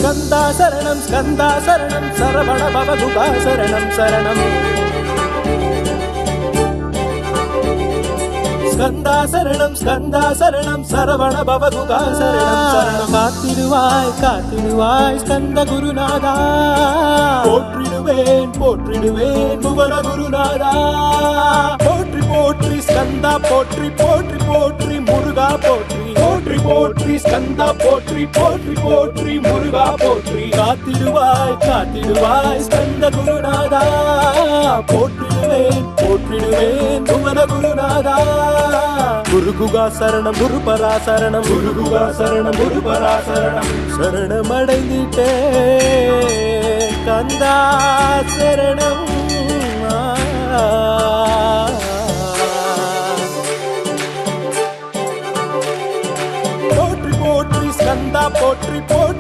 ஸ்கந்தா சரணம் சரவண பவகுகா சரணம் சரணம் ஸ்கந்தா சரணம் சரவண பவகுகா சரணம் சரணம் காத்திடுவாய் ஸ்கந்த குருநாதா போற்றிடுவேன் புவன குருநாதா போற்றி ஸ்கந்தா போற்றி முருகா போற்றி ஸ்கந்தா போற்றி முருகா போற்றி காத்திடுவாய் ஸ்கந்த குருநாதா போற்றிடுவேன் புவன குருநாதா குருகுகா சரணம் குருபரா சரணம் குருபரா சரணம் சரணமடைந்திட்டே கந்தா சரணம் போற்றி ஸ்கந்தா போற்றி